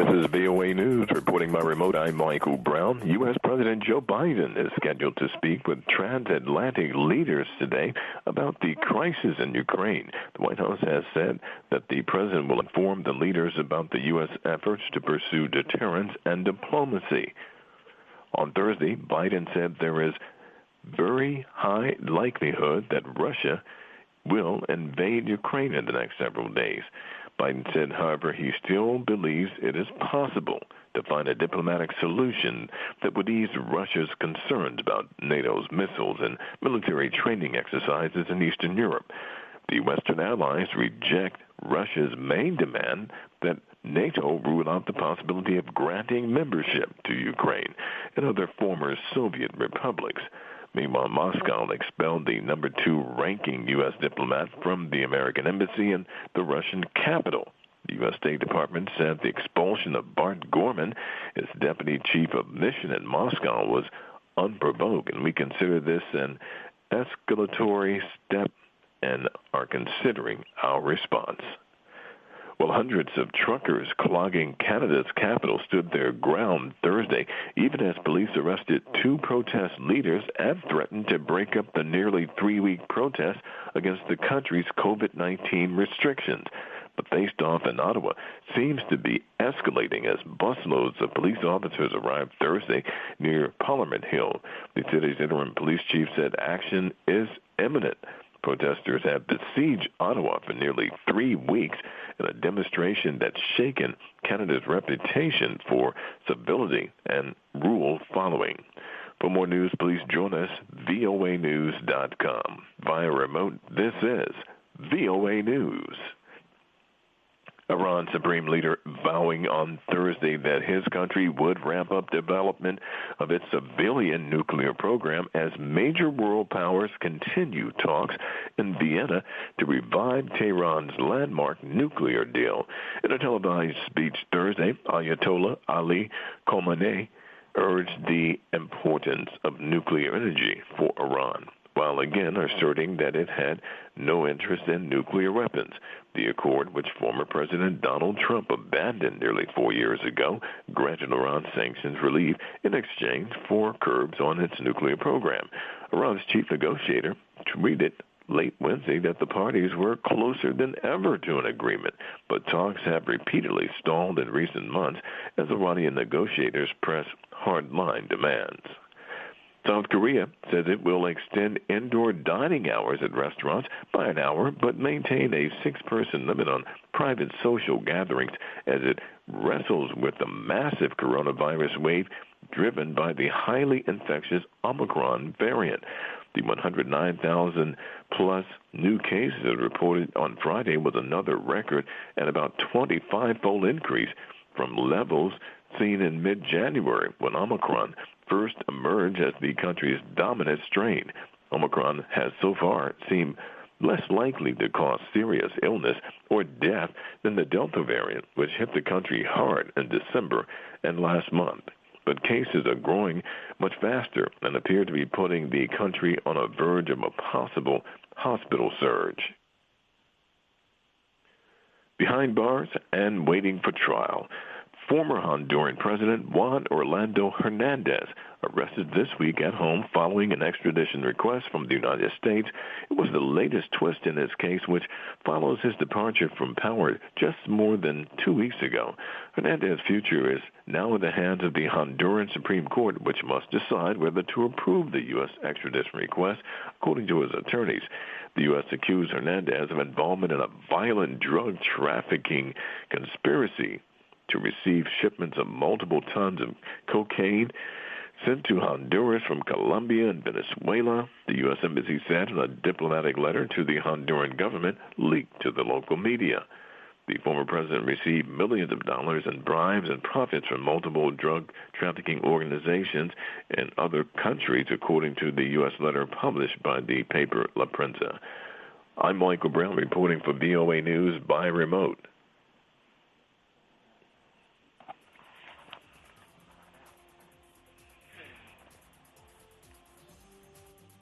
This is VOA News. Reporting by remote, I'm Michael Brown. U.S. President Joe Biden is scheduled to speak with transatlantic leaders today about the crisis in Ukraine. The White House has said that the president will inform the leaders about the U.S. efforts to pursue deterrence and diplomacy. On Thursday, Biden said there is very high likelihood that Russia will invade Ukraine in the next several days. Biden said, however, he still believes it is possible to find a diplomatic solution that would ease Russia's concerns about NATO's missiles and military training exercises in Eastern Europe. The Western allies reject Russia's main demand that NATO rule out the possibility of granting membership to Ukraine and other former Soviet republics. Meanwhile, Moscow expelled the number 2 ranking U.S. diplomat from the American embassy in the Russian capital. The U.S. State Department said the expulsion of Bart Gorman, its deputy chief of mission in Moscow, was unprovoked, and we consider this an escalatory step and are considering our response. Well, hundreds of truckers clogging Canada's capital stood their ground Thursday, even as police arrested 2 protest leaders and threatened to break up the nearly 3-week protest against the country's COVID-19 restrictions. The face-off in Ottawa seems to be escalating as busloads of police officers arrived Thursday near Parliament Hill. The city's interim police chief said action is imminent. Protesters have besieged Ottawa for nearly 3 weeks in a demonstration that's shaken Canada's reputation for civility and rule following. For more news, please join us, voanews.com. Via remote, this is VOA News. Iran Supreme Leader vowing on Thursday that his country would ramp up development of its civilian nuclear program as major world powers continue talks in Vienna to revive Tehran's landmark nuclear deal. In a televised speech Thursday, Ayatollah Ali Khamenei urged the importance of nuclear energy for Iran, while again asserting that it had no interest in nuclear weapons. The accord, which former President Donald Trump abandoned nearly 4 years ago, granted Iran sanctions relief in exchange for curbs on its nuclear program. Iran's chief negotiator tweeted late Wednesday that the parties were closer than ever to an agreement, but talks have repeatedly stalled in recent months as Iranian negotiators press hardline demands. South Korea says it will extend indoor dining hours at restaurants by an hour, but maintain a 6-person limit on private social gatherings as it wrestles with the massive coronavirus wave driven by the highly infectious Omicron variant. The 109,000-plus new cases reported on Friday was another record and about 25-fold increase from levels seen in mid-January when Omicron first emerged as the country's dominant strain. Omicron has so far seemed less likely to cause serious illness or death than the Delta variant, which hit the country hard in December and last month. But cases are growing much faster and appear to be putting the country on a verge of a possible hospital surge. Behind bars and waiting for trial, former Honduran President Juan Orlando Hernandez arrested this week at home following an extradition request from the United States. It was the latest twist in his case, which follows his departure from power just more than 2 weeks ago. Hernandez's future is now in the hands of the Honduran Supreme Court, which must decide whether to approve the U.S. extradition request, according to his attorneys. The U.S. accused Hernandez of involvement in a violent drug trafficking conspiracy to receive shipments of multiple tons of cocaine sent to Honduras from Colombia and Venezuela. The U.S. Embassy said in a diplomatic letter to the Honduran government leaked to the local media. The former president received millions of dollars in bribes and profits from multiple drug trafficking organizations in other countries, according to the U.S. letter published by the paper La Prensa. I'm Michael Brown reporting for VOA News by remote.